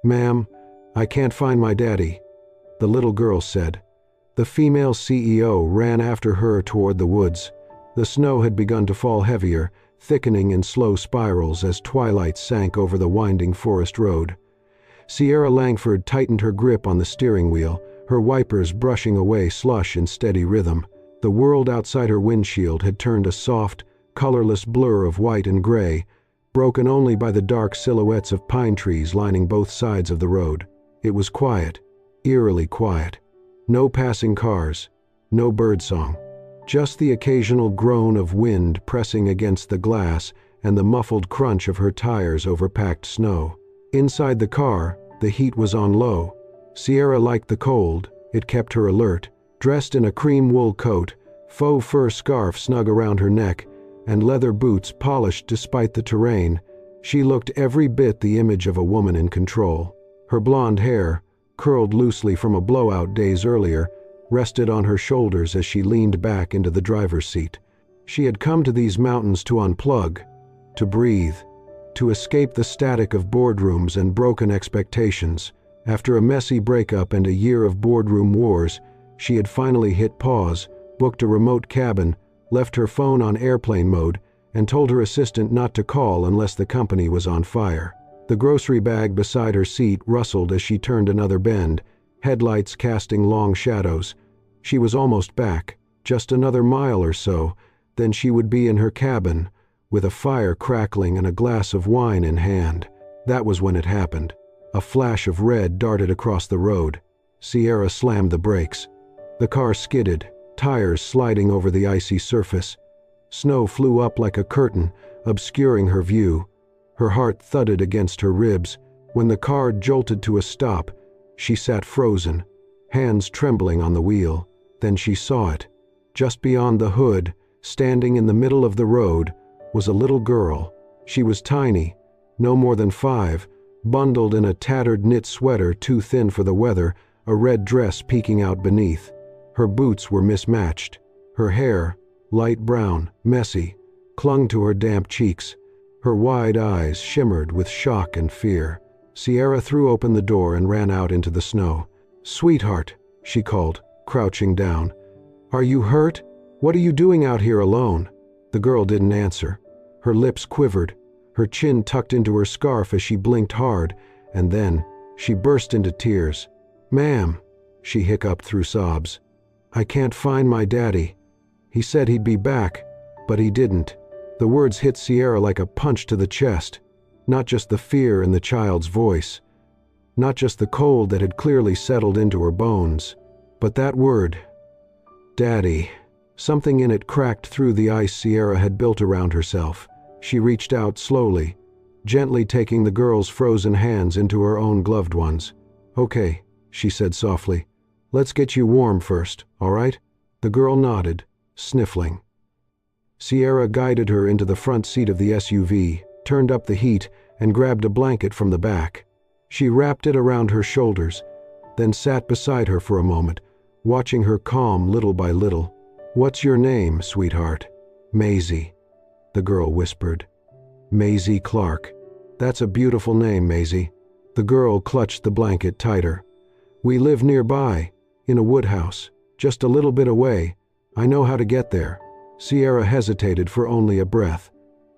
"Ma'am, I can't find my daddy," the little girl said. The female CEO ran after her toward the woods. The snow had begun to fall heavier, thickening in slow spirals as twilight sank over the winding forest road. Sierra Langford tightened her grip on the steering wheel, her wipers brushing away slush in steady rhythm. The world outside her windshield had turned a soft, colorless blur of white and gray, broken only by the dark silhouettes of pine trees lining both sides of the road. It was quiet, eerily quiet. No passing cars, no birdsong. Just the occasional groan of wind pressing against the glass and the muffled crunch of her tires over packed snow. Inside the car, the heat was on low. Sierra liked the cold, it kept her alert. Dressed in a cream wool coat, faux fur scarf snug around her neck, and leather boots polished despite the terrain, she looked every bit the image of a woman in control. Her blonde hair, curled loosely from a blowout days earlier, rested on her shoulders as she leaned back into the driver's seat. She had come to these mountains to unplug, to breathe, to escape the static of boardrooms and broken expectations. After a messy breakup and a year of boardroom wars, she had finally hit pause, booked a remote cabin, left her phone on airplane mode, and told her assistant not to call unless the company was on fire. The grocery bag beside her seat rustled as she turned another bend, headlights casting long shadows. She was almost back, just another mile or so, then she would be in her cabin, with a fire crackling and a glass of wine in hand. That was when it happened. A flash of red darted across the road. Sierra slammed the brakes. The car skidded, tires sliding over the icy surface. Snow flew up like a curtain, obscuring her view. Her heart thudded against her ribs. When the car jolted to a stop, she sat frozen, hands trembling on the wheel. Then she saw it. Just beyond the hood, standing in the middle of the road, was a little girl. She was tiny, no more than 5, bundled in a tattered knit sweater too thin for the weather, a red dress peeking out beneath. Her boots were mismatched. Her hair, light brown, messy, clung to her damp cheeks. Her wide eyes shimmered with shock and fear. Sierra threw open the door and ran out into the snow. "Sweetheart," she called, crouching down. "Are you hurt? What are you doing out here alone?" The girl didn't answer. Her lips quivered, her chin tucked into her scarf as she blinked hard, and then she burst into tears. "Ma'am," she hiccuped through sobs, "I can't find my daddy. He said he'd be back, but he didn't." The words hit Sierra like a punch to the chest. Not just the fear in the child's voice, not just the cold that had clearly settled into her bones, but that word, Daddy. Something in it cracked through the ice Sierra had built around herself. She reached out slowly, gently taking the girl's frozen hands into her own gloved ones. "Okay," she said softly. "Let's get you warm first, all right?" The girl nodded, sniffling. Sierra guided her into the front seat of the SUV, turned up the heat, and grabbed a blanket from the back. She wrapped it around her shoulders, then sat beside her for a moment, watching her calm little by little. "What's your name, sweetheart?" "Maisie," the girl whispered. "Maisie Clark. That's a beautiful name, Maisie." The girl clutched the blanket tighter. "We live nearby, in a woodhouse, just a little bit away. I know how to get there." Sierra hesitated for only a breath.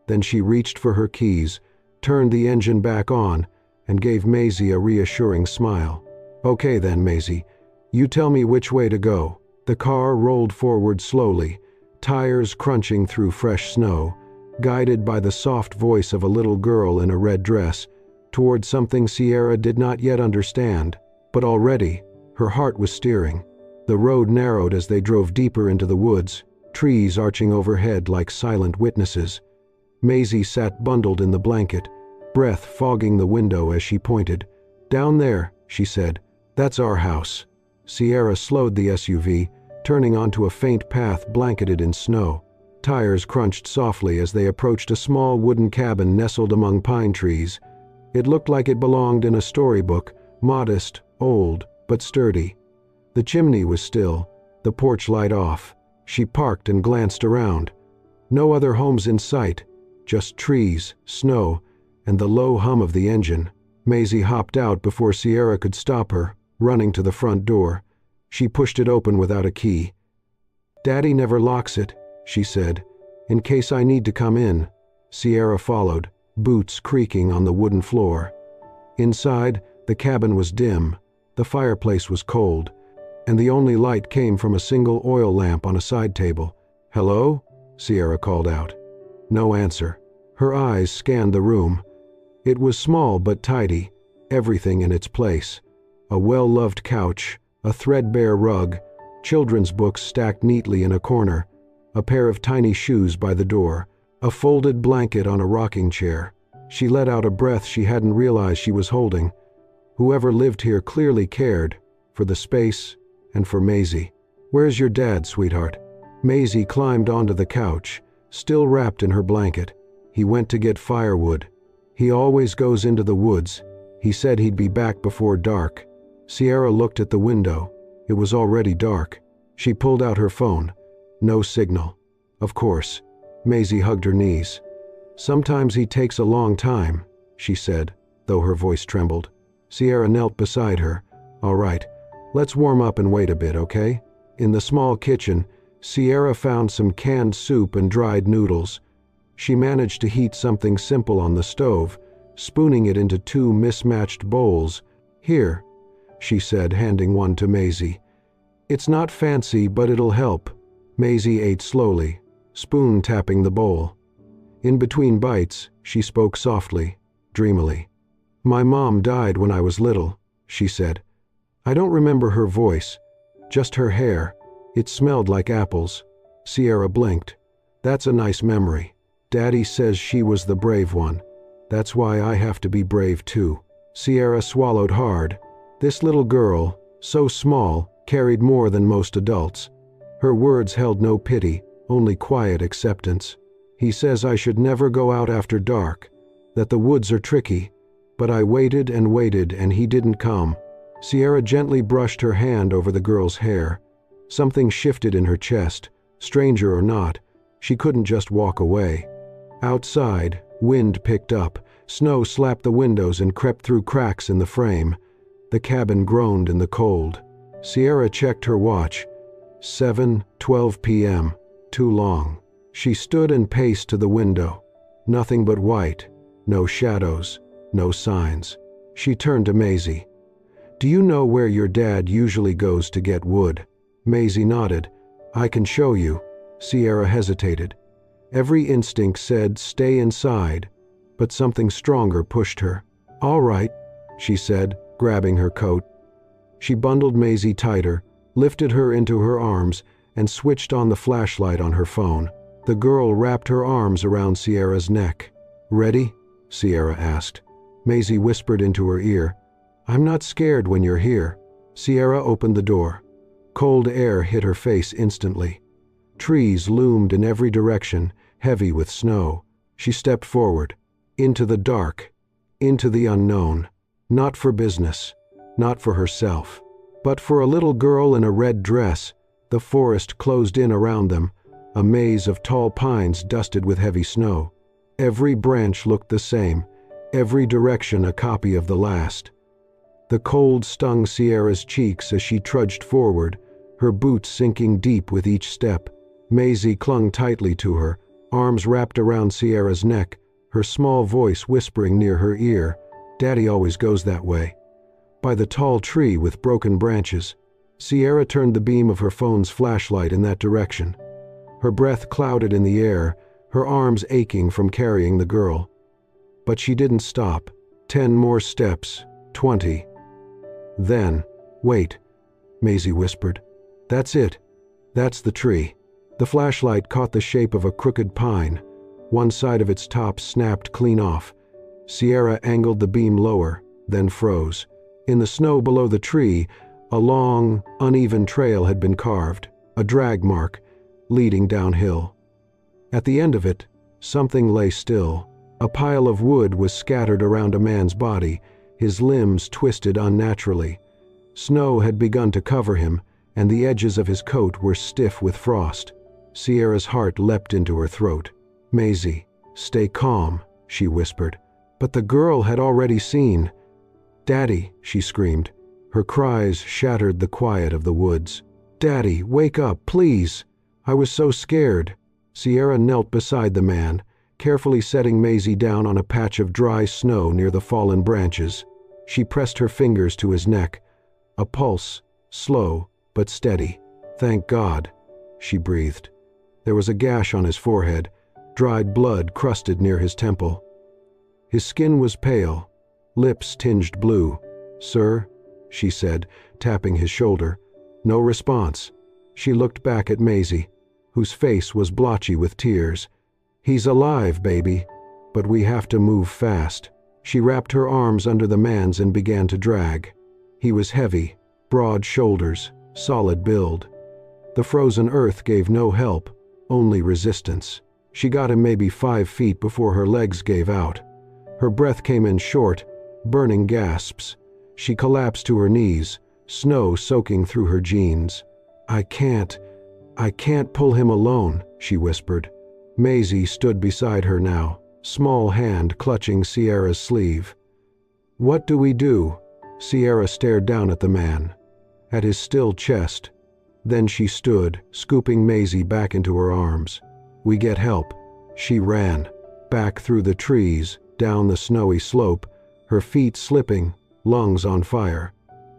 Then she reached for her keys, turned the engine back on, and gave Maisie a reassuring smile. "Okay then, Maisie. You tell me which way to go." The car rolled forward slowly, tires crunching through fresh snow, guided by the soft voice of a little girl in a red dress, toward something Sierra did not yet understand, but already her heart was steering. The road narrowed as they drove deeper into the woods, trees arching overhead like silent witnesses. Maisie sat bundled in the blanket, breath fogging the window as she pointed. "Down there," she said. "That's our house." Sierra slowed the SUV, turning onto a faint path blanketed in snow. Tires crunched softly as they approached a small wooden cabin nestled among pine trees. It looked like it belonged in a storybook, modest, old, but sturdy. The chimney was still, the porch light off. She parked and glanced around. No other homes in sight, just trees, snow, and the low hum of the engine. Maisie hopped out before Sierra could stop her, running to the front door. She pushed it open without a key. "Daddy never locks it," she said, "in case I need to come in." Sierra followed, boots creaking on the wooden floor. Inside, the cabin was dim, the fireplace was cold, and the only light came from a single oil lamp on a side table. "Hello?" Sierra called out. No answer. Her eyes scanned the room. It was small but tidy, everything in its place. A well-loved couch, a threadbare rug, children's books stacked neatly in a corner, a pair of tiny shoes by the door, a folded blanket on a rocking chair. She let out a breath she hadn't realized she was holding. Whoever lived here clearly cared, for the space and for Maisie. "Where's your dad, sweetheart?" Maisie climbed onto the couch, still wrapped in her blanket. "He went to get firewood. He always goes into the woods. He said he'd be back before dark." Sierra looked at the window. It was already dark. She pulled out her phone. No signal. Of course. Maisie hugged her knees. "Sometimes he takes a long time," she said, though her voice trembled. Sierra knelt beside her. "All right, let's warm up and wait a bit, okay?" In the small kitchen, Sierra found some canned soup and dried noodles. She managed to heat something simple on the stove, spooning it into two mismatched bowls. "Here," she said, handing one to Maisie. "It's not fancy, but it'll help." Maisie ate slowly, spoon tapping the bowl. In between bites, she spoke softly, dreamily. "My mom died when I was little," she said. "I don't remember her voice, just her hair. It smelled like apples." Sierra blinked. "That's a nice memory. Daddy says she was the brave one. That's why I have to be brave too." Sierra swallowed hard. This little girl, so small, carried more than most adults. Her words held no pity, only quiet acceptance. "He says I should never go out after dark, that the woods are tricky, but I waited and he didn't come." Sierra gently brushed her hand over the girl's hair. Something shifted in her chest. Stranger or not, she couldn't just walk away. Outside, wind picked up. Snow slapped the windows and crept through cracks in the frame. The cabin groaned in the cold. Sierra checked her watch. 7:12 p.m. Too long. She stood and paced to the window. Nothing but white. No shadows. No signs. She turned to Maisie. "Do you know where your dad usually goes to get wood?" Maisie nodded. "I can show you." Sierra hesitated. Every instinct said stay inside, but something stronger pushed her. "All right," she said, grabbing her coat. She bundled Maisie tighter, lifted her into her arms, and switched on the flashlight on her phone. The girl wrapped her arms around Sierra's neck. "Ready?" Sierra asked. Maisie whispered into her ear, "I'm not scared when you're here." Sierra opened the door. Cold air hit her face instantly. Trees loomed in every direction, heavy with snow. She stepped forward, into the dark, into the unknown. Not for business, not for herself, but for a little girl in a red dress. The forest closed in around them, a maze of tall pines dusted with heavy snow. Every branch looked the same, every direction a copy of the last. The cold stung Sierra's cheeks as she trudged forward, her boots sinking deep with each step. Maisie clung tightly to her, arms wrapped around Sierra's neck, her small voice whispering near her ear, "Daddy always goes that way." By the tall tree with broken branches, Sierra turned the beam of her phone's flashlight in that direction. Her breath clouded in the air, her arms aching from carrying the girl. But she didn't stop. 10 more steps, 20. Then, "Wait," Maisie whispered. "That's it. That's the tree." The flashlight caught the shape of a crooked pine. One side of its top snapped clean off. Sierra angled the beam lower, then froze. In the snow below the tree, a long, uneven trail had been carved, a drag mark, leading downhill. At the end of it, something lay still. A pile of wood was scattered around a man's body, his limbs twisted unnaturally. Snow had begun to cover him, and the edges of his coat were stiff with frost. Sierra's heart leapt into her throat. "Maisie, stay calm," she whispered. But the girl had already seen. "Daddy," she screamed. Her cries shattered the quiet of the woods. "Daddy, wake up, please! I was so scared." Sierra knelt beside the man, carefully setting Maisie down on a patch of dry snow near the fallen branches. She pressed her fingers to his neck. A pulse, slow but steady. "Thank God," she breathed. There was a gash on his forehead, dried blood crusted near his temple. His skin was pale, lips tinged blue. "Sir?" she said, tapping his shoulder. No response. She looked back at Maisie, whose face was blotchy with tears. "He's alive, baby, but we have to move fast." She wrapped her arms under the man's and began to drag. He was heavy, broad shoulders, solid build. The frozen earth gave no help, only resistance. She got him maybe 5 feet before her legs gave out. Her breath came in short, burning gasps. She collapsed to her knees, snow soaking through her jeans. I can't pull him alone," she whispered. Maisie stood beside her now, small hand clutching Sierra's sleeve. "What do we do?" Sierra stared down at the man, at his still chest. Then she stood, scooping Maisie back into her arms. "We get help." She ran, back through the trees, down the snowy slope, her feet slipping, lungs on fire.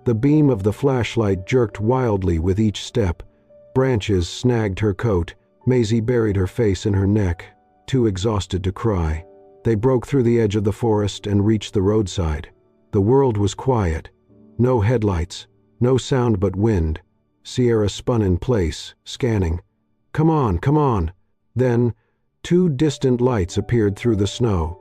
The beam of the flashlight jerked wildly with each step. Branches snagged her coat. Maisie buried her face in her neck, too exhausted to cry. They broke through the edge of the forest and reached the roadside. The world was quiet. No headlights, no sound but wind. Sierra spun in place, scanning. Come on, come on." Then, 2 distant lights appeared through the snow.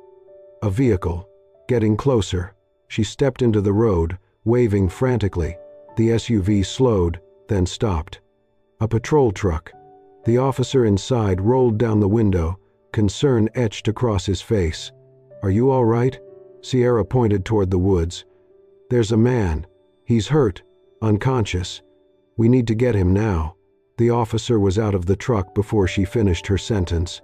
A vehicle, getting closer. She stepped into the road, waving frantically. The SUV slowed, then stopped. A patrol truck. The officer inside rolled down the window, concern etched across his face. "Are you all right?" Sierra pointed toward the woods. "There's a man. He's hurt, unconscious. We need to get him now." The officer was out of the truck before she finished her sentence.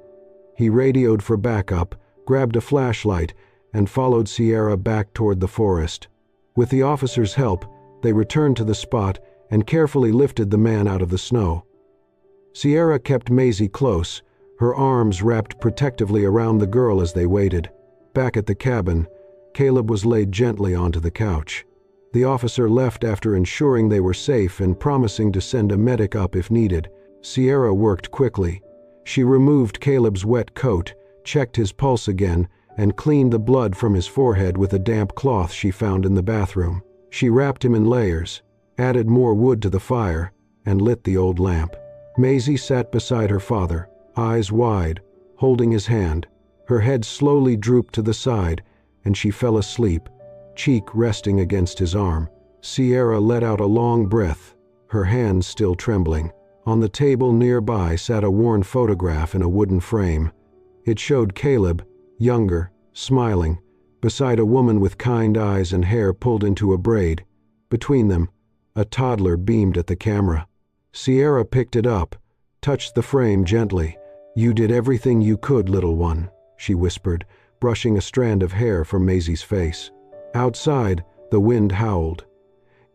He radioed for backup, grabbed a flashlight, and followed Sierra back toward the forest. With the officer's help, they returned to the spot and carefully lifted the man out of the snow. Sierra kept Maisie close, her arms wrapped protectively around the girl as they waited. Back at the cabin, Caleb was laid gently onto the couch. The officer left after ensuring they were safe and promising to send a medic up if needed. Sierra worked quickly. She removed Caleb's wet coat, checked his pulse again, and cleaned the blood from his forehead with a damp cloth she found in the bathroom. She wrapped him in layers, added more wood to the fire, and lit the old lamp. Maisie sat beside her father, eyes wide, holding his hand. Her head slowly drooped to the side, and she fell asleep, cheek resting against his arm. Sierra let out a long breath, her hands still trembling. On the table nearby sat a worn photograph in a wooden frame. It showed Caleb, younger, smiling, beside a woman with kind eyes and hair pulled into a braid. Between them, a toddler beamed at the camera. Sierra picked it up, touched the frame gently. "You did everything you could, little one," she whispered, brushing a strand of hair from Maisie's face. Outside, the wind howled.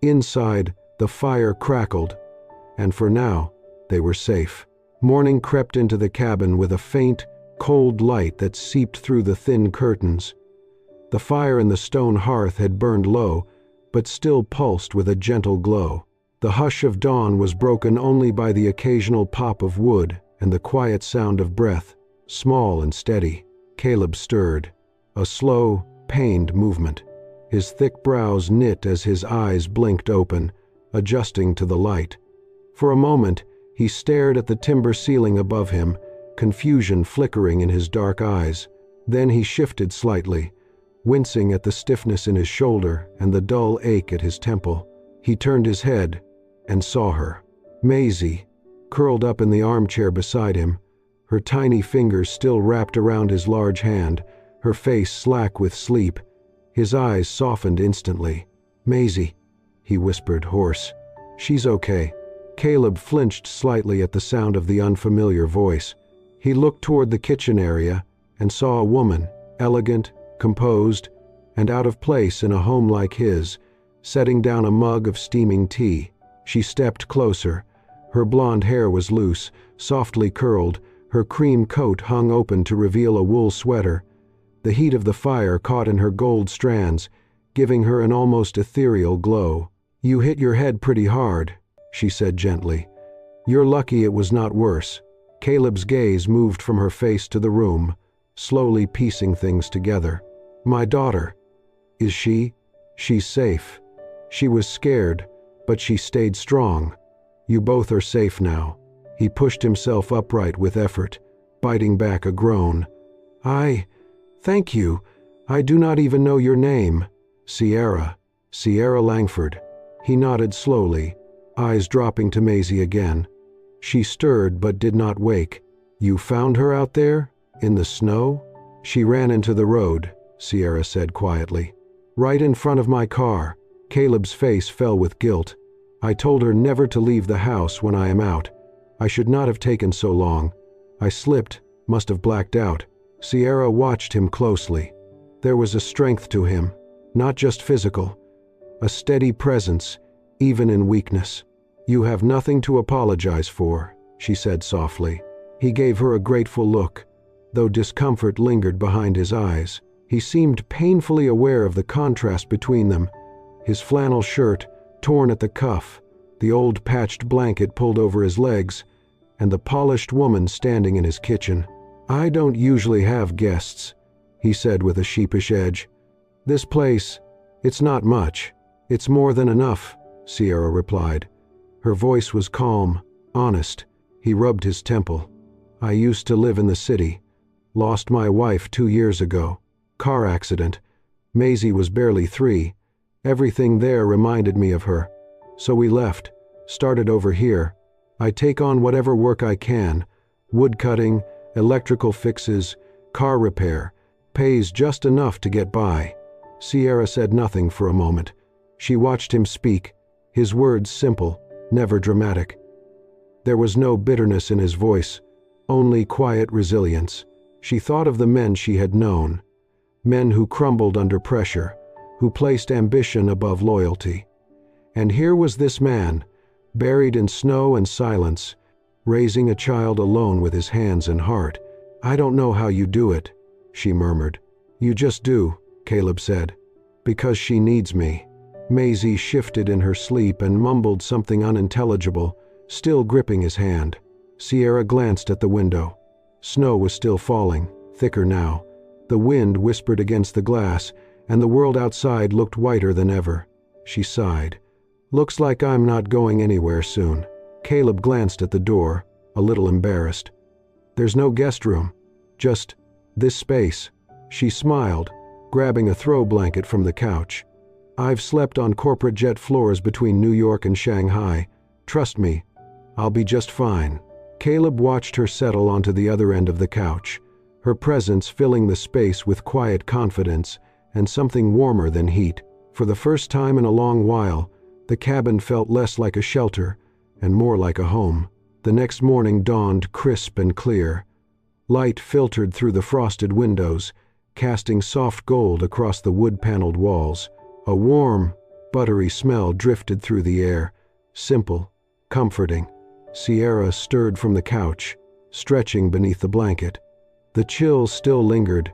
Inside, the fire crackled. And for now, they were safe. Morning crept into the cabin with a faint, cold light that seeped through the thin curtains. The fire in the stone hearth had burned low, but still pulsed with a gentle glow. The hush of dawn was broken only by the occasional pop of wood and the quiet sound of breath, small and steady. Caleb stirred, a slow, pained movement. His thick brows knit as his eyes blinked open, adjusting to the light. For a moment, he stared at the timber ceiling above him, confusion flickering in his dark eyes. Then he shifted slightly, wincing at the stiffness in his shoulder and the dull ache at his temple. He turned his head and saw her. Maisie, curled up in the armchair beside him, her tiny fingers still wrapped around his large hand, her face slack with sleep. His eyes softened instantly. "Maisie," he whispered, hoarse. "She's okay." Caleb flinched slightly at the sound of the unfamiliar voice. He looked toward the kitchen area and saw a woman, elegant, composed, and out of place in a home like his, setting down a mug of steaming tea. She stepped closer. Her blonde hair was loose, softly curled, her cream coat hung open to reveal a wool sweater. The heat of the fire caught in her gold strands, giving her an almost ethereal glow. "You hit your head pretty hard," she said gently. "You're lucky it was not worse." Caleb's gaze moved from her face to the room, slowly piecing things together. "My daughter. Is she? She's safe." She was scared, but she stayed strong. "You both are safe now." He pushed himself upright with effort, biting back a groan. Thank you. I do not even know your name." "Sierra Langford." He nodded slowly, eyes dropping to Maisie again. She stirred but did not wake. "You found her out there? In the snow?" "She ran into the road," Sierra said quietly. "Right in front of my car." Caleb's face fell with guilt. "I told her never to leave the house when I am out. I should not have taken so long. I slipped, must have blacked out." Sierra watched him closely. There was a strength to him, not just physical, a steady presence, even in weakness. "You have nothing to apologize for," she said softly. He gave her a grateful look, though discomfort lingered behind his eyes. He seemed painfully aware of the contrast between them, his flannel shirt torn at the cuff, the old patched blanket pulled over his legs, and the polished woman standing in his kitchen. "I don't usually have guests," he said with a sheepish edge. "This place, it's not much. It's more than enough," Sierra replied. Her voice was calm, honest. He rubbed his temple. "I used to live in the city. Lost my wife 2 years ago. Car accident. Maisie was barely 3. Everything there reminded me of her. So we left, started over here. I take on whatever work I can. Wood cutting, electrical fixes, car repair. Pays just enough to get by." Sierra said nothing for a moment. She watched him speak, his words simple, never dramatic. There was no bitterness in his voice, only quiet resilience. She thought of the men she had known, men who crumbled under pressure, who placed ambition above loyalty. And here was this man, buried in snow and silence, raising a child alone with his hands and heart. "I don't know how you do it," she murmured. "You just do," Caleb said. "Because she needs me." Maisie shifted in her sleep and mumbled something unintelligible, still gripping his hand. Sierra glanced at the window. Snow was still falling, thicker now. The wind whispered against the glass, and the world outside looked whiter than ever. She sighed. "Looks like I'm not going anywhere soon." Caleb glanced at the door, a little embarrassed. "There's no guest room, just this space." She smiled, grabbing a throw blanket from the couch. "I've slept on corporate jet floors between New York and Shanghai. Trust me, I'll be just fine." Caleb watched her settle onto the other end of the couch, her presence filling the space with quiet confidence and something warmer than heat. For the first time in a long while, the cabin felt less like a shelter and more like a home. The next morning dawned crisp and clear. Light filtered through the frosted windows, casting soft gold across the wood-paneled walls. A warm, buttery smell drifted through the air, simple, comforting. Sierra stirred from the couch, stretching beneath the blanket. The chill still lingered,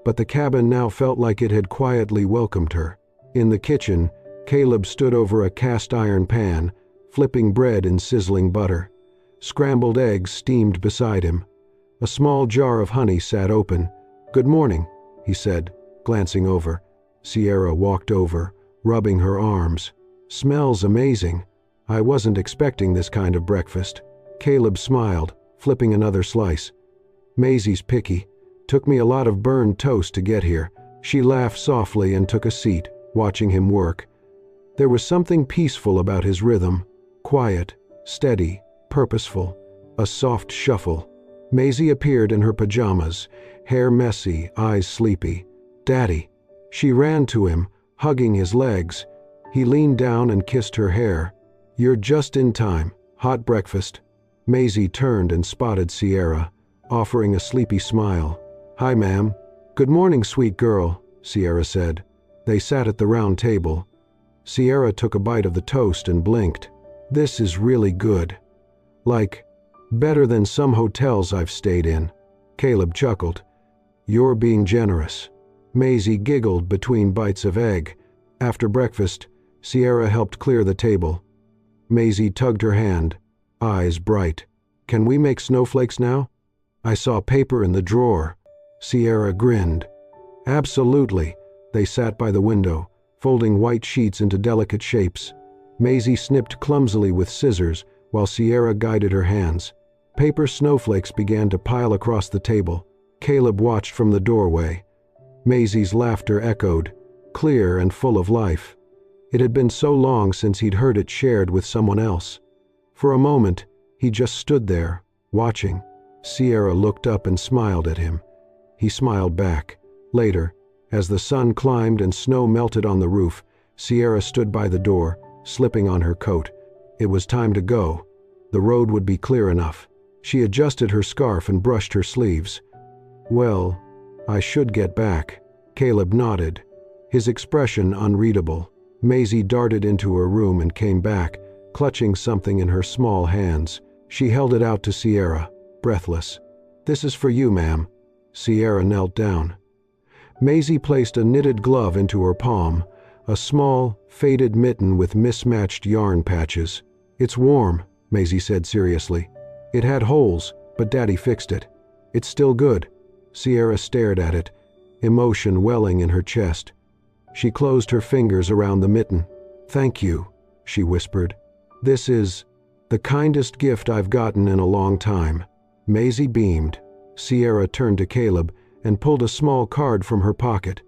but the cabin now felt like it had quietly welcomed her. In the kitchen, Caleb stood over a cast-iron pan, flipping bread in sizzling butter. Scrambled eggs steamed beside him. A small jar of honey sat open. "Good morning," he said, glancing over. Sierra walked over, rubbing her arms. "Smells amazing. I wasn't expecting this kind of breakfast." Caleb smiled, flipping another slice. "Maisie's picky. Took me a lot of burned toast to get here." She laughed softly and took a seat, watching him work. There was something peaceful about his rhythm, quiet, steady, purposeful, a soft shuffle. Maisie appeared in her pajamas, hair messy, eyes sleepy. "Daddy." She ran to him, hugging his legs. He leaned down and kissed her hair. "You're just in time. Hot breakfast." Maisie turned and spotted Sierra, offering a sleepy smile. "Hi, ma'am." "Good morning, sweet girl," Sierra said. They sat at the round table. Sierra took a bite of the toast and blinked. "This is really good. Like, better than some hotels I've stayed in." Caleb chuckled. "You're being generous." Maisie giggled between bites of egg. After breakfast, Sierra helped clear the table. Maisie tugged her hand, eyes bright. "Can we make snowflakes now?" "I saw paper in the drawer." Sierra grinned. "Absolutely." They sat by the window, folding white sheets into delicate shapes. Maisie snipped clumsily with scissors while Sierra guided her hands. Paper snowflakes began to pile across the table. Caleb watched from the doorway. Maisie's laughter echoed, clear and full of life. It had been so long since he'd heard it shared with someone else. For a moment, he just stood there, watching. Sierra looked up and smiled at him. He smiled back. Later, as the sun climbed and snow melted on the roof, Sierra stood by the door, slipping on her coat. It was time to go. The road would be clear enough. She adjusted her scarf and brushed her sleeves. "Well, I should get back." Caleb nodded, his expression unreadable. Maisie darted into her room and came back, clutching something in her small hands. She held it out to Sierra, breathless. "This is for you, ma'am." Sierra knelt down. Maisie placed a knitted glove into her palm, a small, faded mitten with mismatched yarn patches. "It's warm," Maisie said seriously. "It had holes, but Daddy fixed it. It's still good." Sierra stared at it, emotion welling in her chest. She closed her fingers around the mitten. "Thank you," she whispered. "This is the kindest gift I've gotten in a long time." Maisie beamed. Sierra turned to Caleb and pulled a small card from her pocket.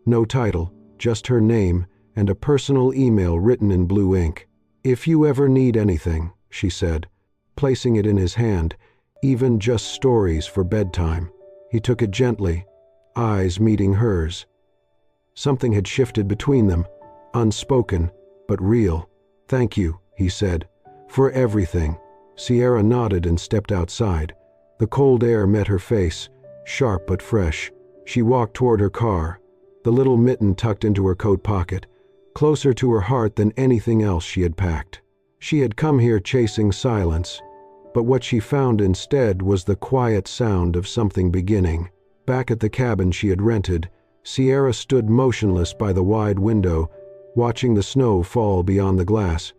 No title, just her name and a personal email written in blue ink. "If you ever need anything," she said, placing it in his hand, "even just stories for bedtime." He took it gently, eyes meeting hers. Something had shifted between them, unspoken, but real. "Thank you," he said, "for everything." Sierra nodded and stepped outside. The cold air met her face, sharp but fresh. She walked toward her car, the little mitten tucked into her coat pocket, closer to her heart than anything else she had packed. She had come here chasing silence, but what she found instead was the quiet sound of something beginning. Back at the cabin she had rented, Sierra stood motionless by the wide window, watching the snow fall beyond the glass.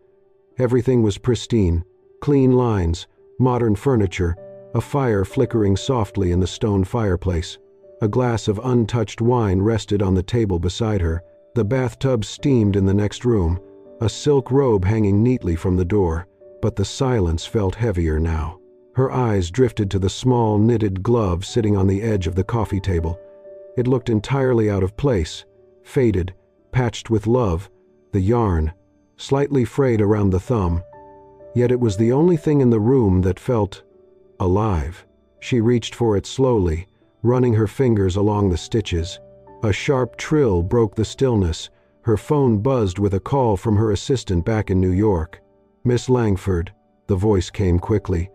Everything was pristine, clean lines, modern furniture, a fire flickering softly in the stone fireplace. A glass of untouched wine rested on the table beside her. The bathtub steamed in the next room, a silk robe hanging neatly from the door, but the silence felt heavier now. Her eyes drifted to the small knitted glove sitting on the edge of the coffee table. It looked entirely out of place, faded, patched with love, the yarn, slightly frayed around the thumb. Yet it was the only thing in the room that felt alive. She reached for it slowly, running her fingers along the stitches. A sharp trill broke the stillness. Her phone buzzed with a call from her assistant back in New York. "Miss Langford," the voice came quickly.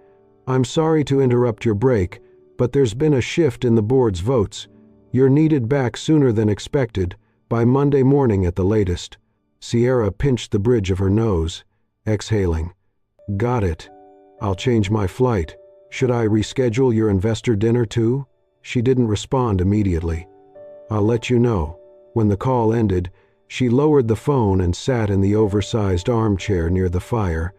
"I'm sorry to interrupt your break, but there's been a shift in the board's votes. You're needed back sooner than expected, by Monday morning at the latest." Sierra pinched the bridge of her nose, exhaling. "Got it. I'll change my flight. Should I reschedule your investor dinner too?" She didn't respond immediately. "I'll let you know." When the call ended, she lowered the phone and sat in the oversized armchair near the fire.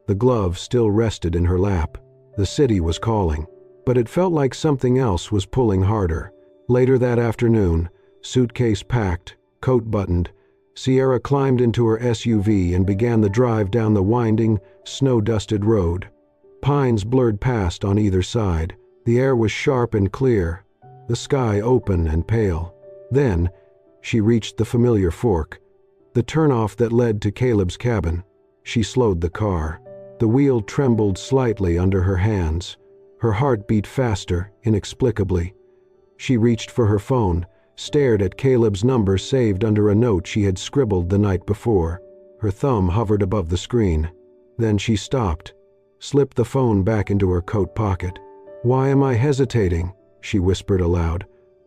The glove still rested in her lap. The city was calling, but it felt like something else was pulling harder. Later that afternoon, suitcase packed, coat buttoned, Sierra climbed into her SUV and began the drive down the winding, snow-dusted road. Pines blurred past on either side. The air was sharp and clear, the sky open and pale. Then, she reached the familiar fork, the turnoff that led to Caleb's cabin. She slowed the car. The wheel trembled slightly under her hands. Her heart beat faster, inexplicably. She reached for her phone, stared at Caleb's number saved under a note she had scribbled the night before. Her thumb hovered above the screen. Then she stopped, slipped the phone back into her coat pocket. "Why am I hesitating?" she whispered aloud.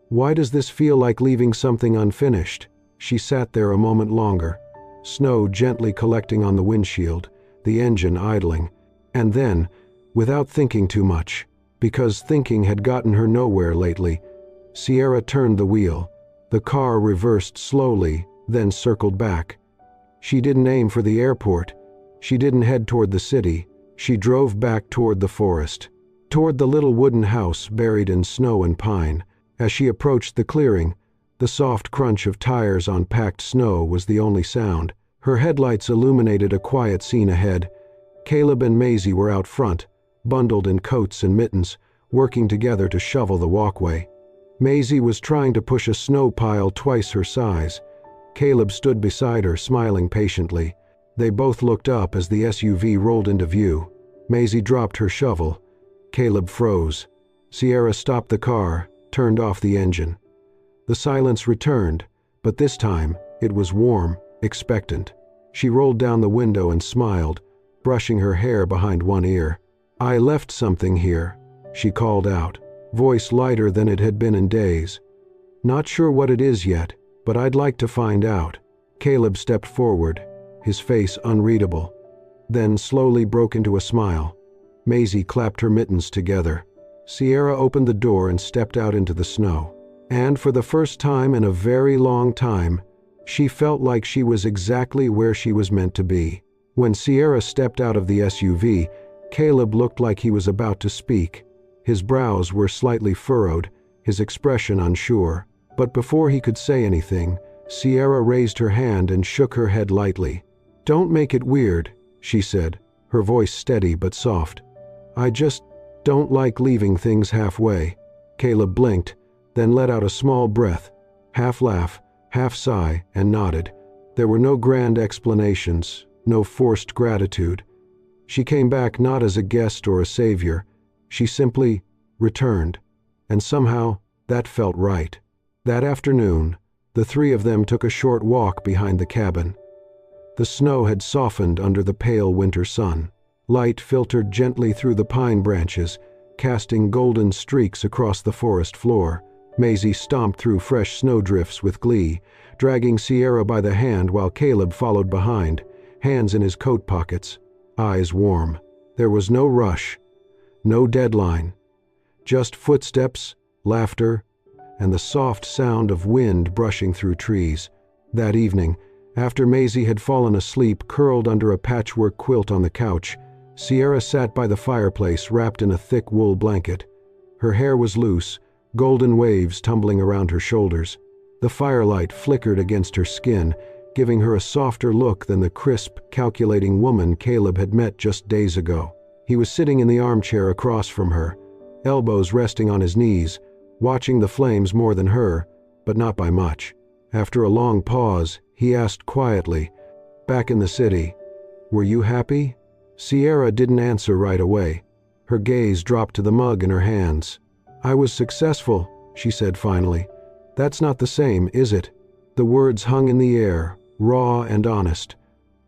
"Why does this feel like leaving something unfinished?" She sat there a moment longer, snow gently collecting on the windshield, the engine idling, and then, without thinking too much, because thinking had gotten her nowhere lately, Sierra turned the wheel. The car reversed slowly, then circled back. She didn't aim for the airport. She didn't head toward the city. She drove back toward the forest, toward the little wooden house buried in snow and pine. As she approached the clearing, the soft crunch of tires on packed snow was the only sound. Her headlights illuminated a quiet scene ahead. Caleb and Maisie were out front, bundled in coats and mittens, working together to shovel the walkway. Maisie was trying to push a snow pile twice her size. Caleb stood beside her, smiling patiently. They both looked up as the SUV rolled into view. Maisie dropped her shovel. Caleb froze. Sierra stopped the car, turned off the engine. The silence returned, but this time it was warm, expectant. She rolled down the window and smiled, brushing her hair behind one ear. "I left something here," she called out, voice lighter than it had been in days. "Not sure what it is yet, but I'd like to find out." Caleb stepped forward, his face unreadable, then slowly broke into a smile. Maisie clapped her mittens together. Sierra opened the door and stepped out into the snow. And for the first time in a very long time, she felt like she was exactly where she was meant to be. When Sierra stepped out of the SUV, Caleb looked like he was about to speak. His brows were slightly furrowed, his expression unsure. But before he could say anything, Sierra raised her hand and shook her head lightly. "Don't make it weird," she said, her voice steady but soft. "I just don't like leaving things halfway." Caleb blinked, then let out a small breath, half laugh, half sigh, and nodded. There were no grand explanations, no forced gratitude. She came back not as a guest or a savior. She simply returned, and somehow that felt right. That afternoon, the three of them took a short walk behind the cabin. The snow had softened under the pale winter sun. Light filtered gently through the pine branches, casting golden streaks across the forest floor. Maisie stomped through fresh snowdrifts with glee, dragging Sierra by the hand while Caleb followed behind, hands in his coat pockets, eyes warm. There was no rush, no deadline, just footsteps, laughter, and the soft sound of wind brushing through trees. That evening, after Maisie had fallen asleep curled under a patchwork quilt on the couch, Sierra sat by the fireplace wrapped in a thick wool blanket. Her hair was loose, golden waves tumbling around her shoulders. The firelight flickered against her skin, giving her a softer look than the crisp, calculating woman Caleb had met just days ago. He was sitting in the armchair across from her, elbows resting on his knees, watching the flames more than her, but not by much. After a long pause, he asked quietly, "Back in the city, were you happy?" Sierra didn't answer right away. Her gaze dropped to the mug in her hands. "I was successful," she said finally. "That's not the same, is it?" The words hung in the air, raw and honest.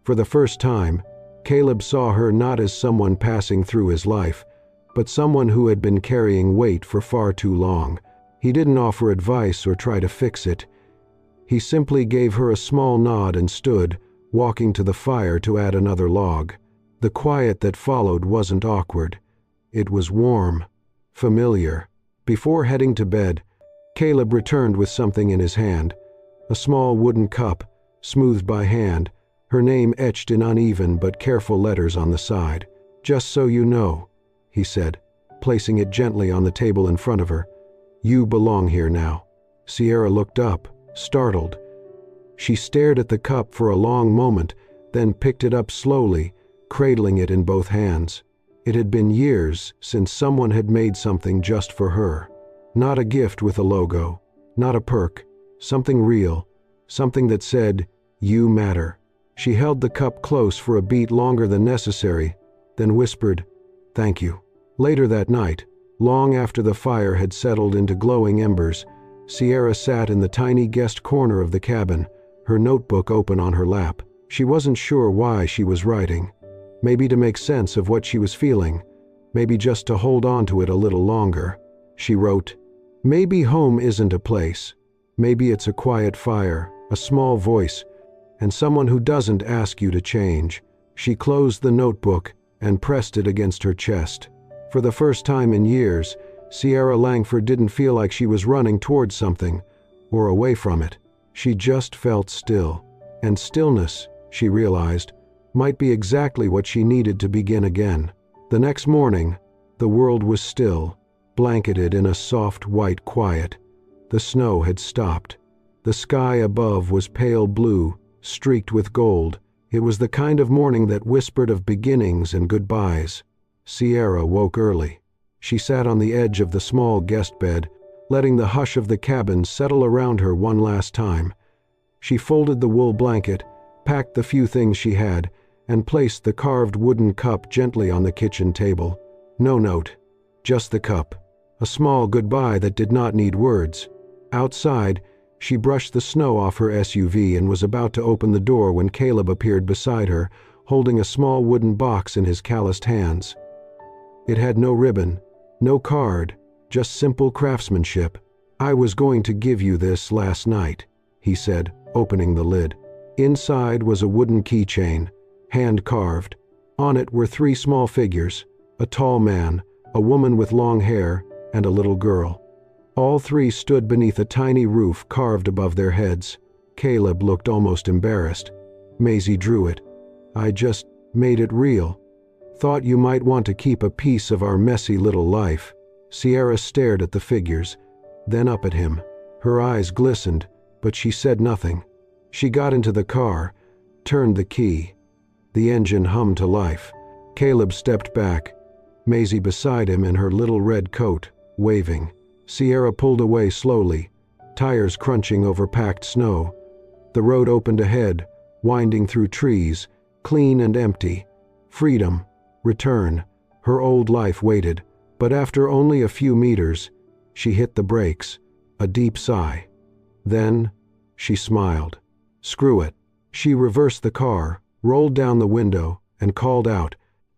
For the first time, Caleb saw her not as someone passing through his life, but someone who had been carrying weight for far too long. He didn't offer advice or try to fix it. He simply gave her a small nod and stood, walking to the fire to add another log. The quiet that followed wasn't awkward. It was warm, familiar. Before heading to bed, Caleb returned with something in his hand, a small wooden cup, smoothed by hand, her name etched in uneven but careful letters on the side. "Just so you know," he said, placing it gently on the table in front of her. "You belong here now." Sierra looked up, startled. She stared at the cup for a long moment, then picked it up slowly, cradling it in both hands. It had been years since someone had made something just for her. Not a gift with a logo, not a perk, something real, something that said, "You matter." She held the cup close for a beat longer than necessary, then whispered, "Thank you." Later that night, long after the fire had settled into glowing embers, Sierra sat in the tiny guest corner of the cabin, her notebook open on her lap. She wasn't sure why she was writing. Maybe to make sense of what she was feeling, maybe just to hold on to it a little longer. She wrote, "Maybe home isn't a place. Maybe it's a quiet fire, a small voice, and someone who doesn't ask you to change. She closed the notebook and pressed it against her chest. For the first time in years, Sierra Langford didn't feel like she was running towards something, or away from it. She just felt still. And stillness, she realized, might be exactly what she needed to begin again. The next morning, the world was still, blanketed in a soft white quiet. The snow had stopped. The sky above was pale blue, streaked with gold. It was the kind of morning that whispered of beginnings and goodbyes. Sierra woke early. She sat on the edge of the small guest bed, letting the hush of the cabin settle around her one last time. She folded the wool blanket, packed the few things she had, and placed the carved wooden cup gently on the kitchen table. No note, just the cup. A small goodbye that did not need words. Outside, she brushed the snow off her SUV and was about to open the door when Caleb appeared beside her, holding a small wooden box in his calloused hands. It had no ribbon, no card, just simple craftsmanship. "I was going to give you this last night," he said, opening the lid. Inside was a wooden keychain, hand-carved. On it were 3 small figures, a tall man, a woman with long hair, and a little girl. All 3 stood beneath a tiny roof carved above their heads. Caleb looked almost embarrassed. Maisie drew it. "I just made it real. Thought you might want to keep a piece of our messy little life." Sierra stared at the figures, then up at him. Her eyes glistened, but she said nothing. She got into the car, turned the key. The engine hummed to life. Caleb stepped back, Maisie beside him in her little red coat, waving. Sierra pulled away slowly, tires crunching over packed snow. The road opened ahead, winding through trees, clean and empty. Freedom, return, her old life waited, but after only a few meters, she hit the brakes, a deep sigh. Then, she smiled. Screw it. She reversed the car, rolled down the window, and called out,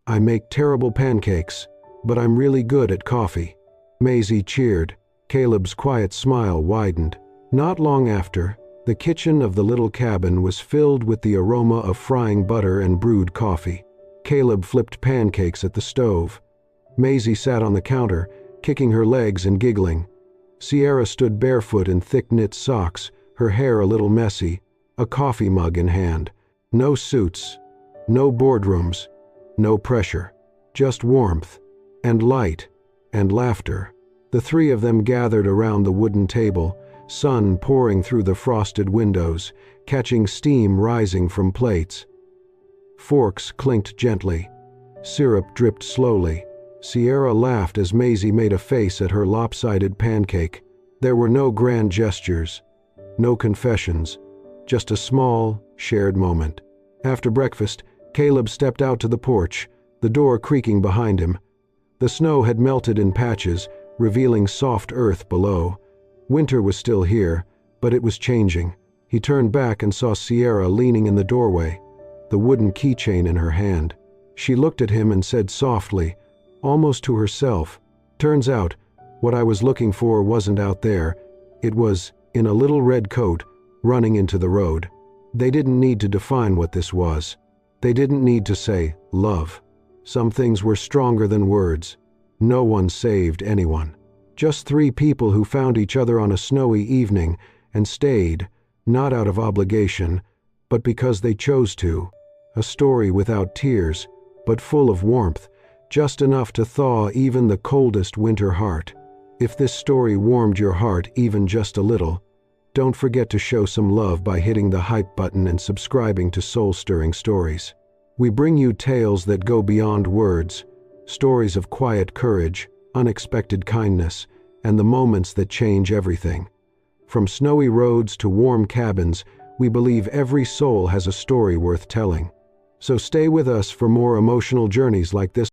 "I make terrible pancakes, but I'm really good at coffee." Maisie cheered. Caleb's quiet smile widened. Not long after, the kitchen of the little cabin was filled with the aroma of frying butter and brewed coffee. Caleb flipped pancakes at the stove. Maisie sat on the counter, kicking her legs and giggling. Sierra stood barefoot in thick-knit socks, her hair a little messy, a coffee mug in hand. No suits, no boardrooms, no pressure, just warmth, and light, and laughter. The 3 of them gathered around the wooden table, sun pouring through the frosted windows, catching steam rising from plates. Forks clinked gently. Syrup dripped slowly. Sierra laughed as Maisie made a face at her lopsided pancake. There were no grand gestures, no confessions, just a small, shared moment. After breakfast, Caleb stepped out to the porch, the door creaking behind him. The snow had melted in patches, revealing soft earth below. Winter was still here, but it was changing. He turned back and saw Sierra leaning in the doorway, the wooden keychain in her hand. She looked at him and said softly, almost to herself, "Turns out, what I was looking for wasn't out there. It was in a little red coat, running into the road." They didn't need to define what this was. They didn't need to say, love. Some things were stronger than words. No one saved anyone. Just 3 people who found each other on a snowy evening and stayed, not out of obligation, but because they chose to. A story without tears, but full of warmth, just enough to thaw even the coldest winter heart. If this story warmed your heart even just a little, don't forget to show some love by hitting the hype button and subscribing to Soul-Stirring Stories. We bring you tales that go beyond words, stories of quiet courage, unexpected kindness, and the moments that change everything. From snowy roads to warm cabins, we believe every soul has a story worth telling. So stay with us for more emotional journeys like this